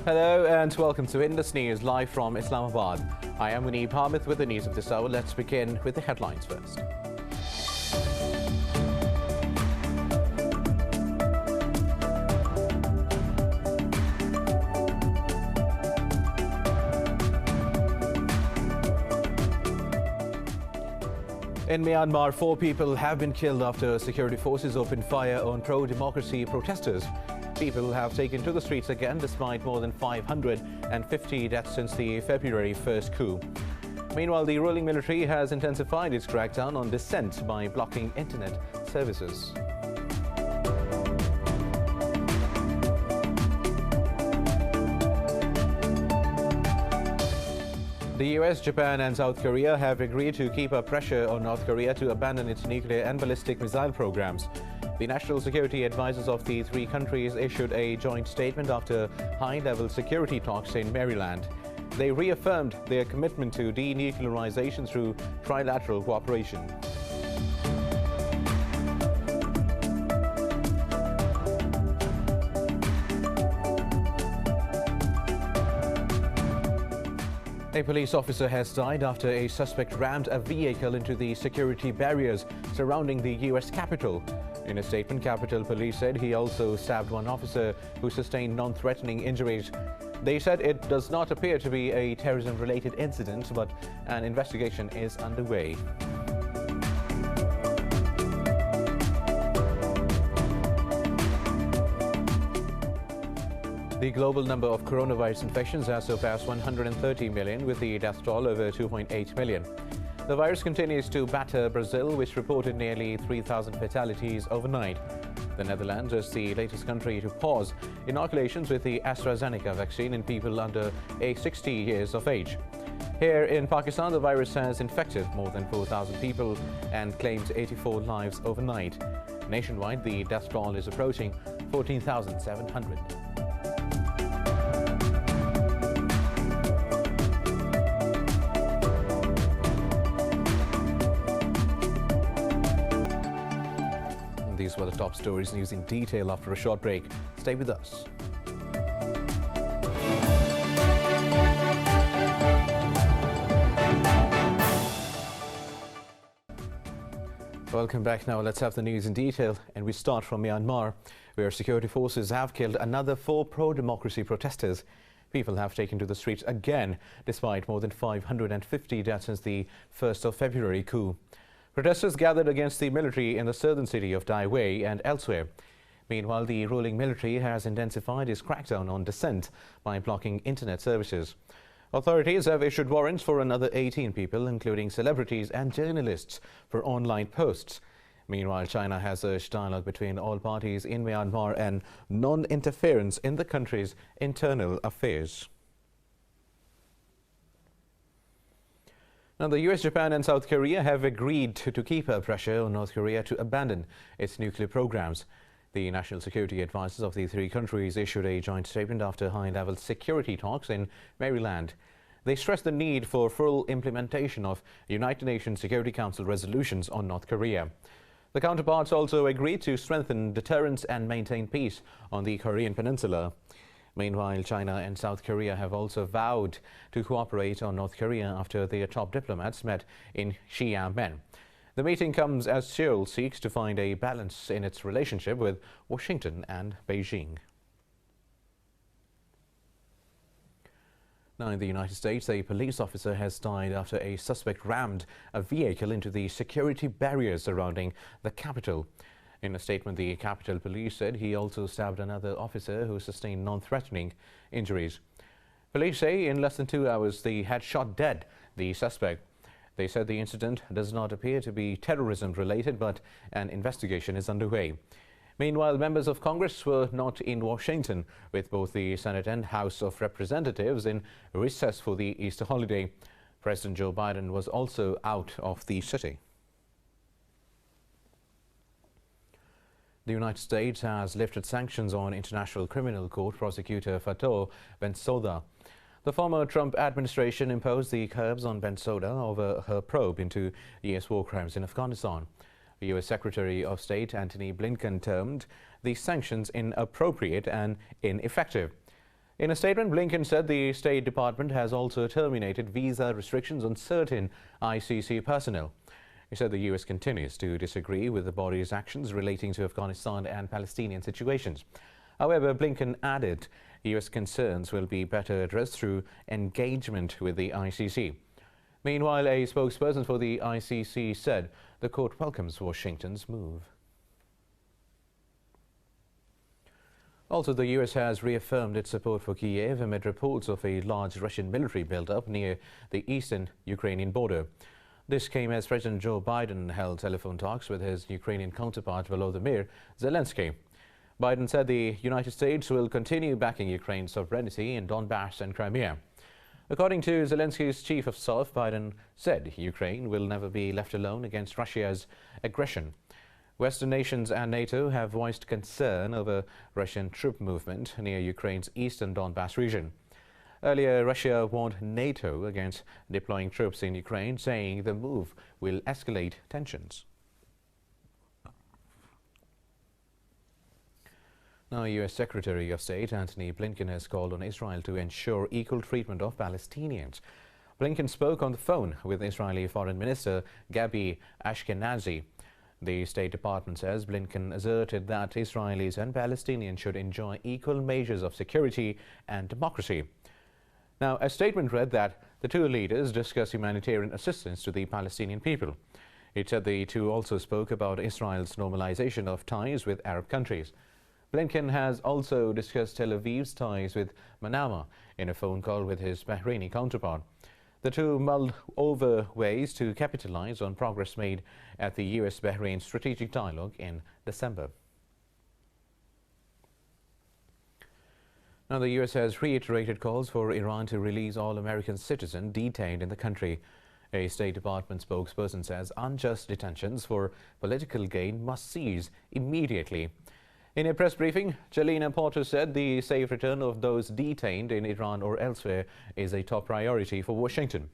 Hello and welcome to Indus News live from Islamabad. I am Munib Hamid with the news of this hour. Let's begin with the headlines first. In Myanmar, 4 people have been killed after security forces opened fire on pro-democracy protesters. People have taken to the streets again despite more than 550 deaths since the February 1st coup. Meanwhile, the ruling military has intensified its crackdown on dissent by blocking internet services. The US, Japan and South Korea have agreed to keep up pressure on North Korea to abandon its nuclear and ballistic missile programs. The national security advisors of the 3 countries issued a joint statement after high-level security talks in Maryland. They reaffirmed their commitment to denuclearization through trilateral cooperation. A police officer has died after a suspect rammed a vehicle into the security barriers surrounding the US Capitol. In a statement, Capitol Police said he also stabbed one officer who sustained non-threatening injuries. They said it does not appear to be a terrorism-related incident, but an investigation is underway. The global number of coronavirus infections has surpassed 130 million, with the death toll over 2.8 million. The virus continues to batter Brazil, which reported nearly 3,000 fatalities overnight. The Netherlands is the latest country to pause inoculations with the AstraZeneca vaccine in people under 60 years of age. Here in Pakistan, the virus has infected more than 4,000 people and claimed 84 lives overnight. Nationwide, the death toll is approaching 14,700. These were the top stories. News in detail after a short break. Stay with us. Welcome back. Now let's have the news in detail, and we start from Myanmar, where security forces have killed another 4 pro-democracy protesters. People have taken to the streets again, despite more than 550 deaths since the 1st of February coup. Protesters gathered against the military in the southern city of Dai Wei and elsewhere. Meanwhile, the ruling military has intensified its crackdown on dissent by blocking internet services. Authorities have issued warrants for another 18 people, including celebrities and journalists, for online posts. Meanwhile, China has urged dialogue between all parties in Myanmar and non-interference in the country's internal affairs. Now, the US, Japan and South Korea have agreed to keep up pressure on North Korea to abandon its nuclear programs. The national security advisors of the 3 countries issued a joint statement after high-level security talks in Maryland. They stressed the need for full implementation of United Nations Security Council resolutions on North Korea. The counterparts also agreed to strengthen deterrence and maintain peace on the Korean peninsula. Meanwhile, China and South Korea have also vowed to cooperate on North Korea after their top diplomats met in Xiamen. The meeting comes as Seoul seeks to find a balance in its relationship with Washington and Beijing. Now, in the United States, a police officer has died after a suspect rammed a vehicle into the security barriers surrounding the Capitol. In a statement, the Capitol Police said he also stabbed another officer who sustained non-threatening injuries. Police say in less than 2 hours they had shot dead the suspect. They said the incident does not appear to be terrorism-related, but an investigation is underway. Meanwhile, members of Congress were not in Washington, with both the Senate and House of Representatives in recess for the Easter holiday. President Joe Biden was also out of the city. The United States has lifted sanctions on International Criminal Court prosecutor Fatou Bensouda. The former Trump administration imposed the curbs on Bensouda over her probe into U.S. war crimes in Afghanistan. U.S. Secretary of State Antony Blinken termed the sanctions inappropriate and ineffective. In a statement, Blinken said the State Department has also terminated visa restrictions on certain ICC personnel. He said the U.S. continues to disagree with the body's actions relating to Afghanistan and Palestinian situations. However, Blinken added U.S. concerns will be better addressed through engagement with the ICC. Meanwhile, a spokesperson for the ICC said the court welcomes Washington's move. Also, the U.S. has reaffirmed its support for Kiev amid reports of a large Russian military buildup near the eastern Ukrainian border. This came as President Joe Biden held telephone talks with his Ukrainian counterpart Volodymyr Zelensky. Biden said the United States will continue backing Ukraine's sovereignty in Donbass and Crimea. According to Zelensky's chief of staff, Biden said Ukraine will never be left alone against Russia's aggression. Western nations and NATO have voiced concern over Russian troop movement near Ukraine's eastern Donbass region. Earlier, Russia warned NATO against deploying troops in Ukraine, saying the move will escalate tensions. Now, U.S. Secretary of State Antony Blinken has called on Israel to ensure equal treatment of Palestinians. Blinken spoke on the phone with Israeli Foreign Minister Gabi Ashkenazi. The State Department says Blinken asserted that Israelis and Palestinians should enjoy equal measures of security and democracy. Now, a statement read that the two leaders discussed humanitarian assistance to the Palestinian people. It said the two also spoke about Israel's normalization of ties with Arab countries. Blinken has also discussed Tel Aviv's ties with Myanmar in a phone call with his Bahraini counterpart. The two mulled over ways to capitalize on progress made at the U.S.-Bahrain strategic dialogue in December. Now, the U.S. has reiterated calls for Iran to release all American citizens detained in the country. A State Department spokesperson says unjust detentions for political gain must cease immediately. In a press briefing, Jelena Porter said the safe return of those detained in Iran or elsewhere is a top priority for Washington.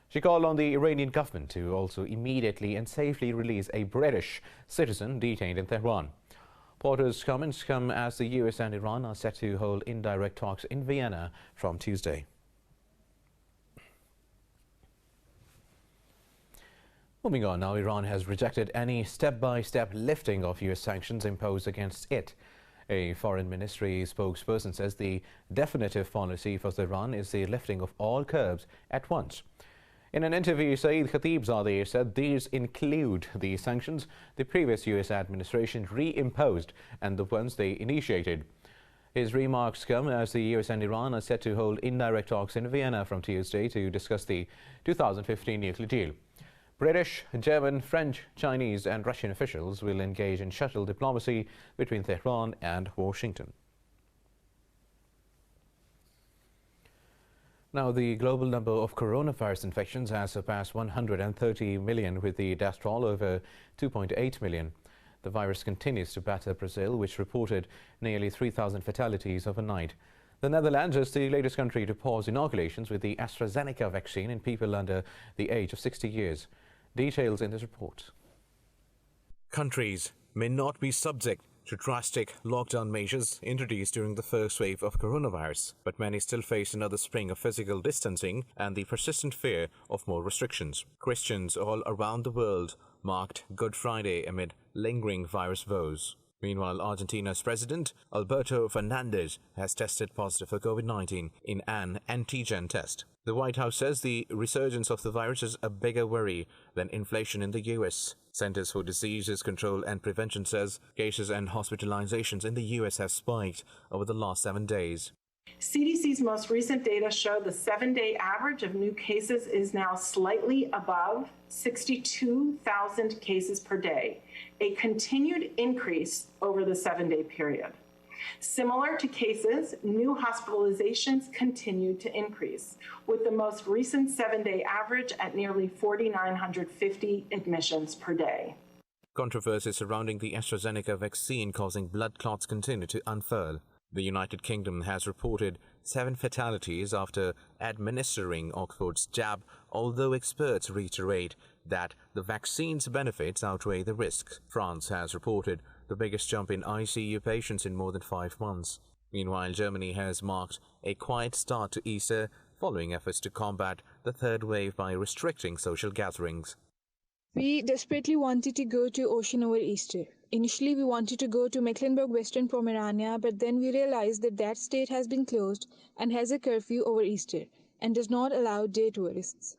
She called on the Iranian government to also immediately and safely release a British citizen detained in Tehran. Porter's comments come as the U.S. and Iran are set to hold indirect talks in Vienna from Tuesday. Moving on now, Iran has rejected any step-by-step lifting of U.S. sanctions imposed against it. A foreign ministry spokesperson says the definitive policy for Iran is the lifting of all curbs at once. In an interview, Saeed Khatibzadeh said these include the sanctions the previous U.S. administration reimposed and the ones they initiated. His remarks come as the U.S. and Iran are set to hold indirect talks in Vienna from Tuesday to discuss the 2015 nuclear deal. British, German, French, Chinese and Russian officials will engage in shuttle diplomacy between Tehran and Washington. Now, the global number of coronavirus infections has surpassed 130 million, with the death toll over 2.8 million. The virus continues to batter Brazil, which reported nearly 3,000 fatalities overnight. The Netherlands is the latest country to pause inoculations with the AstraZeneca vaccine in people under the age of 60 years. Details in this report. Countries may not be subject to drastic lockdown measures introduced during the first wave of coronavirus, but many still face another spring of physical distancing and the persistent fear of more restrictions. Christians all around the world marked Good Friday amid lingering virus woes. Meanwhile, Argentina's president, Alberto Fernandez, has tested positive for COVID-19 in an antigen test. The White House says the resurgence of the virus is a bigger worry than inflation in the U.S. Centers for Disease Control and Prevention says cases and hospitalizations in the U.S. have spiked over the last 7 days. CDC's most recent data show the 7-day average of new cases is now slightly above 62,000 cases per day, a continued increase over the 7-day period. Similar to cases, new hospitalizations continued to increase, with the most recent 7-day average at nearly 4,950 admissions per day. Controversy surrounding the AstraZeneca vaccine causing blood clots continue to unfurl. The United Kingdom has reported 7 fatalities after administering Oxford's jab, although experts reiterate that the vaccine's benefits outweigh the risks. France has reported the biggest jump in ICU patients in more than 5 months. Meanwhile, Germany has marked a quiet start to Easter following efforts to combat the third wave by restricting social gatherings. We desperately wanted to go to Ocean over Easter. Initially, we wanted to go to Mecklenburg-Western Pomerania, but then we realized that that state has been closed and has a curfew over Easter and does not allow day tourists.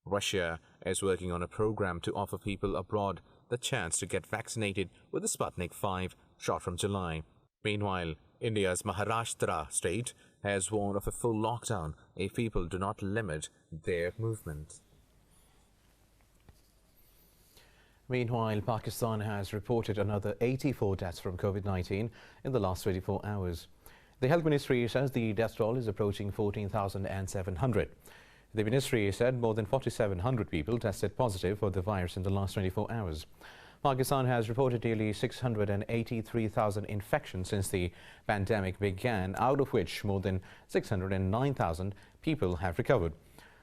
Russia is working on a program to offer people abroad the chance to get vaccinated with the Sputnik 5 shot from July. Meanwhile, India's Maharashtra state has warned of a full lockdown if people do not limit their movement. Meanwhile, Pakistan has reported another 84 deaths from COVID-19 in the last 24 hours. The Health Ministry says the death toll is approaching 14,700. The ministry said more than 4,700 people tested positive for the virus in the last 24 hours. Pakistan has reported nearly 683,000 infections since the pandemic began, out of which more than 609,000 people have recovered.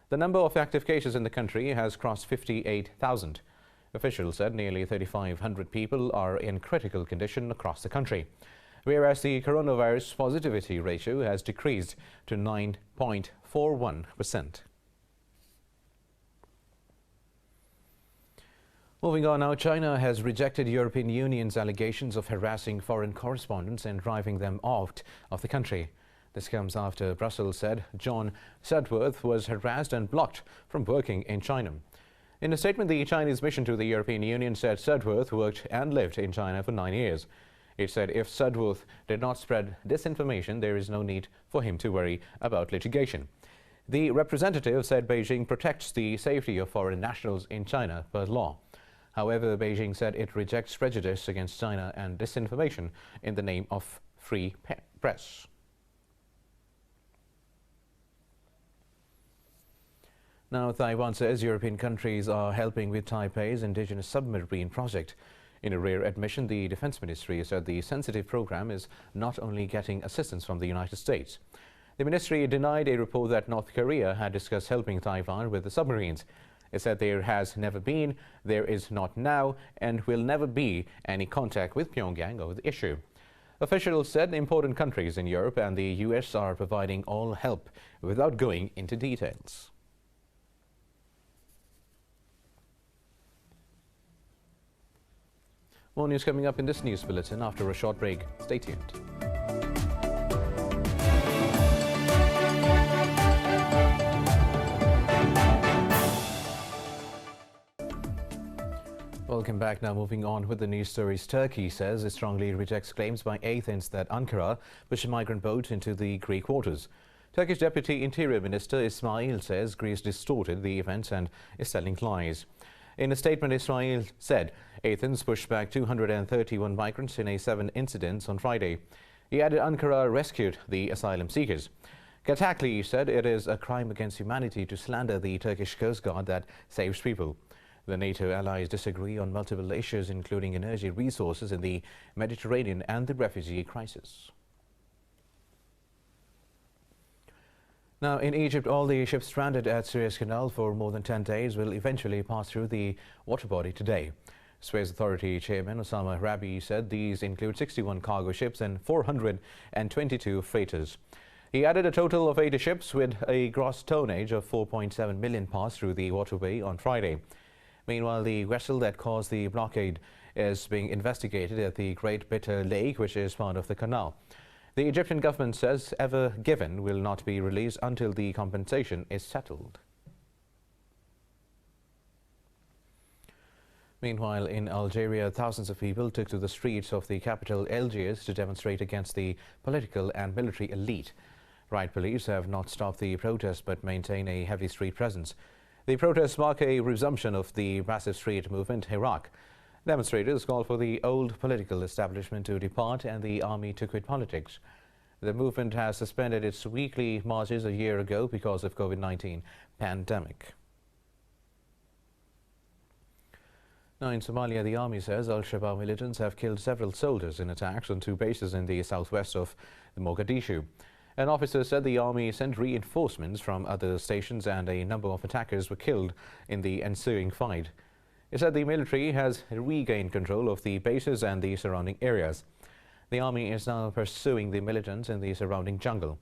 The number of active cases in the country has crossed 58,000. Officials said nearly 3,500 people are in critical condition across the country, whereas the coronavirus positivity ratio has decreased to 9.41%. Moving on now, China has rejected European Union's allegations of harassing foreign correspondents and driving them out of the country. This comes after Brussels said John Sudworth was harassed and blocked from working in China. In a statement, the Chinese mission to the European Union said Sudworth worked and lived in China for 9 years. It said if Sudworth did not spread disinformation, there is no need for him to worry about litigation. The representative said Beijing protects the safety of foreign nationals in China per law. However, Beijing said it rejects prejudice against China and disinformation in the name of free press. Now, Taiwan says European countries are helping with Taipei's indigenous submarine project. In a rare admission, the Defense Ministry said the sensitive program is not only getting assistance from the United States. The ministry denied a report that North Korea had discussed helping Taiwan with the submarines. It said there has never been, there is not now, and will never be any contact with Pyongyang over the issue. Officials said important countries in Europe and the US are providing all help without going into details. More news coming up in this news bulletin after a short break. Stay tuned. Welcome back. Now moving on with the news stories. Turkey says it strongly rejects claims by Athens that Ankara pushed a migrant boat into the Greek waters. Turkish Deputy Interior Minister Ismail says Greece distorted the events and is telling lies. In a statement, Ismail said Athens pushed back 231 migrants in 7 incidents on Friday. He added Ankara rescued the asylum seekers. Katakli said it is a crime against humanity to slander the Turkish Coast Guard that saves people. The NATO allies disagree on multiple issues, including energy resources in the Mediterranean and the refugee crisis. Now, in Egypt, all the ships stranded at Suez Canal for more than 10 days will eventually pass through the water body today. Suez Authority Chairman Osama Rabi said these include 61 cargo ships and 422 freighters. He added a total of 80 ships with a gross tonnage of 4.7 million passed through the waterway on Friday. Meanwhile, the vessel that caused the blockade is being investigated at the Great Bitter Lake, which is part of the canal. The Egyptian government says Ever Given will not be released until the compensation is settled. Meanwhile, in Algeria, thousands of people took to the streets of the capital Algiers to demonstrate against the political and military elite. Riot police have not stopped the protests but maintain a heavy street presence. The protests mark a resumption of the massive street movement Iraq. Demonstrators call for the old political establishment to depart and the army to quit politics. The movement has suspended its weekly marches a year ago because of COVID-19 pandemic. Now in Somalia, the army says alshabab militants have killed several soldiers in attacks on 2 bases in the southwest of Mogadishu. An officer said the army sent reinforcements from other stations and a number of attackers were killed in the ensuing fight. It said the military has regained control of the bases and the surrounding areas. The army is now pursuing the militants in the surrounding jungle.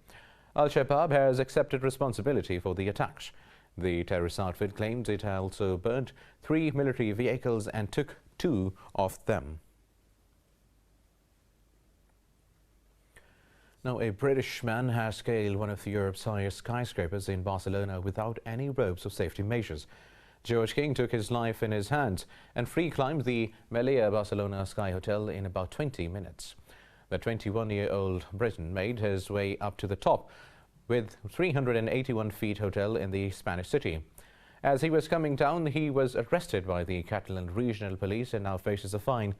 Al-Shabaab has accepted responsibility for the attacks. The terrorist outfit claims it also burnt 3 military vehicles and took 2 of them. Now, a British man has scaled one of Europe's highest skyscrapers in Barcelona without any ropes or safety measures. George King took his life in his hands and free-climbed the Melia Barcelona Sky Hotel in about 20 minutes. The 21-year-old Briton made his way up to the top with 381 feet hotel in the Spanish city. As he was coming down, he was arrested by the Catalan Regional Police and now faces a fine.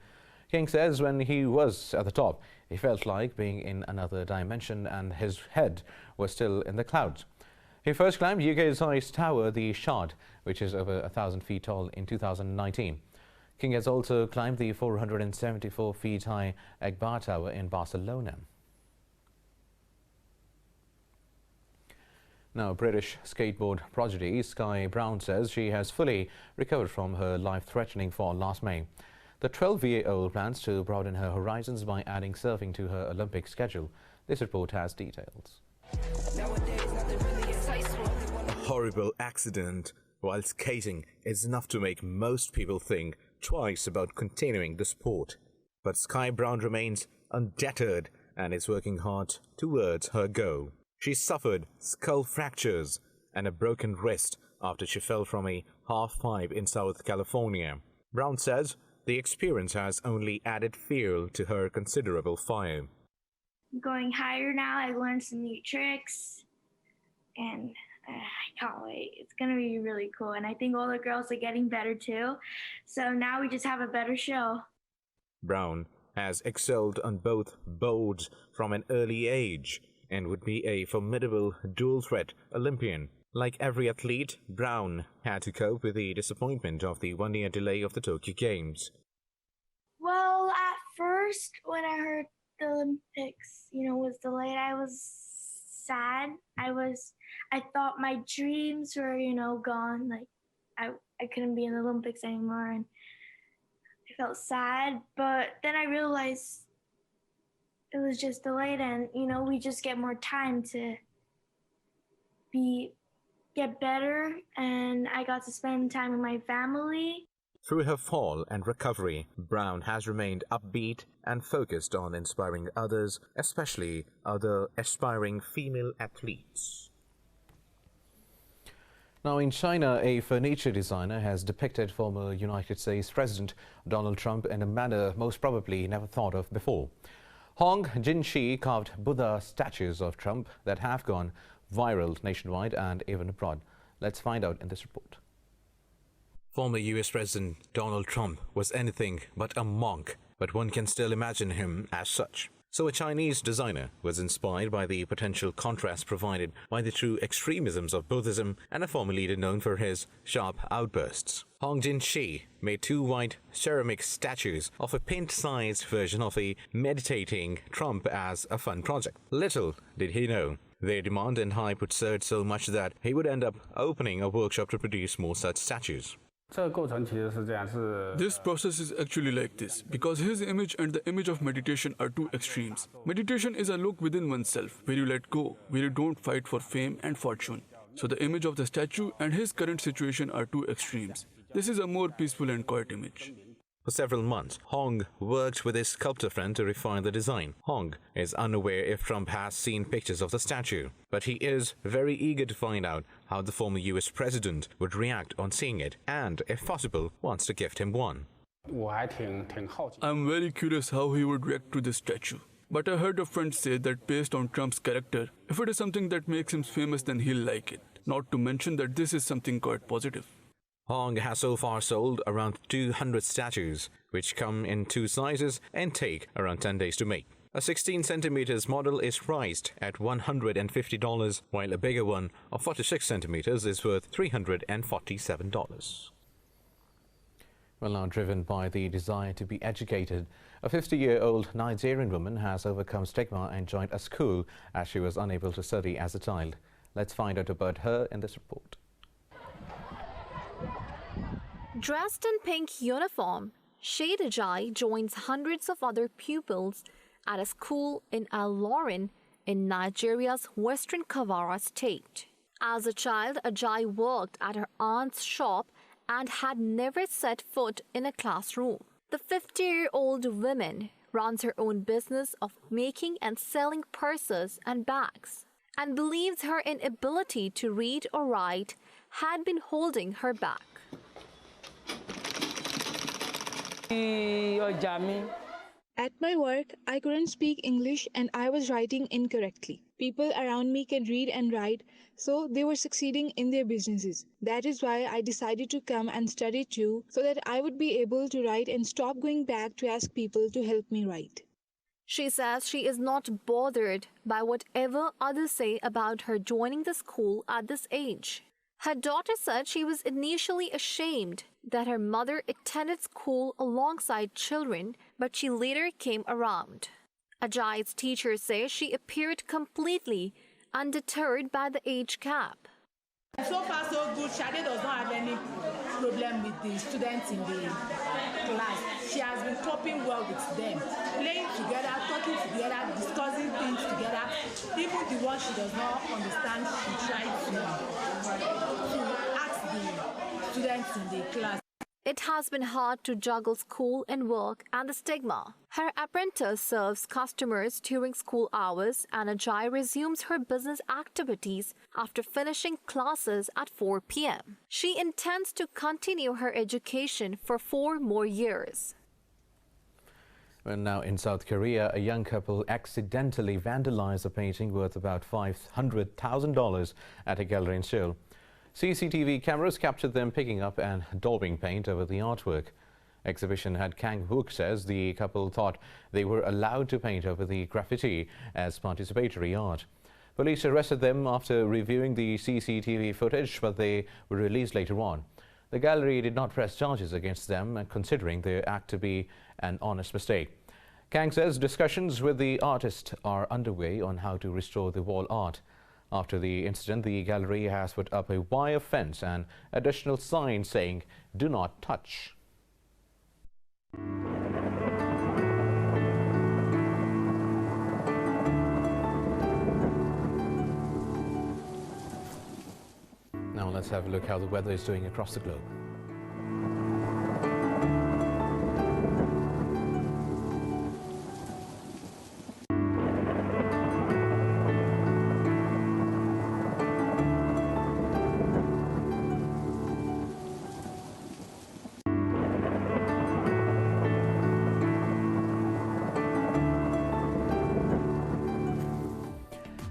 King says when he was at the top, he felt like being in another dimension and his head was still in the clouds. He first climbed UK's highest tower, the Shard, which is over 1,000 feet tall, in 2019. King has also climbed the 474 feet high Akbar Tower in Barcelona. Now, British skateboard prodigy Sky Brown says she has fully recovered from her life-threatening fall last May. The 12-year-old plans to broaden her horizons by adding surfing to her Olympic schedule. This report has details. A horrible accident while skating is enough to make most people think twice about continuing the sport. But Sky Brown remains undeterred and is working hard towards her goal. She suffered skull fractures and a broken wrist after she fell from a half-pipe in South California. Brown says the experience has only added fuel to her considerable fire. Going higher now, I learned some new tricks, and I can't wait. It's going to be really cool, and I think all the girls are getting better too, so now we just have a better show. Brown has excelled on both boards from an early age and would be a formidable dual-threat Olympian. Like every athlete, Brown had to cope with the disappointment of the one-year delay of the Tokyo Games. Well, at first, when I heard the Olympics, was delayed, I was sad. I thought my dreams were, gone. Like, I couldn't be in the Olympics anymore, and I felt sad. But then I realized it was just delayed, and, we just get more time to get better, and I got to spend time with my family. Through her fall and recovery, Brown has remained upbeat and focused on inspiring others, especially other aspiring female athletes. Now, in China, a furniture designer has depicted former United States President Donald Trump in a manner most probably never thought of before. Hong Jinshi carved Buddha statues of Trump that have gone viral nationwide and even abroad. Let's find out in this report. Former US President Donald Trump was anything but a monk, but one can still imagine him as such. So a Chinese designer was inspired by the potential contrast provided by the true extremisms of Buddhism and a former leader known for his sharp outbursts. Hong Jinshi made 2 white ceramic statues of a pint-sized version of a meditating Trump as a fun project. Little did he know, their demand and hype would surge so much that he would end up opening a workshop to produce more such statues. This process is actually like this, because his image and the image of meditation are 2 extremes. Meditation is a look within oneself, where you let go, where you don't fight for fame and fortune. So the image of the statue and his current situation are 2 extremes. This is a more peaceful and quiet image. For several months, Hong worked with his sculptor friend to refine the design. Hong is unaware if Trump has seen pictures of the statue, but he is very eager to find out how the former US president would react on seeing it and, if possible, wants to gift him one. I'm very curious how he would react to this statue. But I heard a friend say that based on Trump's character, if it is something that makes him famous, then he'll like it. Not to mention that this is something quite positive. Hong has so far sold around 200 statues, which come in 2 sizes and take around 10 days to make. A 16 centimeters model is priced at $150, while a bigger one of 46 centimeters is worth $347. Well, now driven by the desire to be educated, a 50-year-old Nigerian woman has overcome stigma and joined a school as she was unable to study as a child. Let's find out about her in this report. Dressed in pink uniform, Shade Ajay joins hundreds of other pupils at a school in Ilorin in Nigeria's western Kawara state. As a child, Ajayi worked at her aunt's shop and had never set foot in a classroom. The 50-year-old woman runs her own business of making and selling purses and bags and believes her inability to read or write had been holding her back. At my work, I couldn't speak English and I was writing incorrectly. People around me can read and write, so they were succeeding in their businesses. That is why I decided to come and study too, so that I would be able to write and stop going back to ask people to help me write. She says she is not bothered by whatever others say about her joining the school at this age. Her daughter said she was initially ashamed that her mother attended school alongside children, but she later came around. Ajayi's teachers say she appeared completely undeterred by the age gap. So far so good. Shade does not have any problem with the students in the class. She has been coping well with them, playing together, talking together, discussing things together. Even the ones she does not understand, she tries to ask the students in the class. It has been hard to juggle school and work and the stigma. Her apprentice serves customers during school hours, and Ajayi resumes her business activities after finishing classes at 4 p.m. She intends to continue her education for 4 more years. Well, now in South Korea, a young couple accidentally vandalized a painting worth about $500,000 at a gallery in Seoul. CCTV cameras captured them picking up and daubing paint over the artwork. Exhibition head Kang Wook says the couple thought they were allowed to paint over the graffiti as participatory art. Police arrested them after reviewing the CCTV footage, but they were released later on. The gallery did not press charges against them, considering the act to be an honest mistake. Kang says discussions with the artist are underway on how to restore the wall art. After the incident, the gallery has put up a wire fence and additional signs saying, "Do not touch." Now let's have a look how the weather is doing across the globe.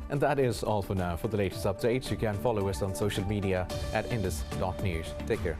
And that is all for now. For the latest updates, you can follow us on social media at indus.news. Take care.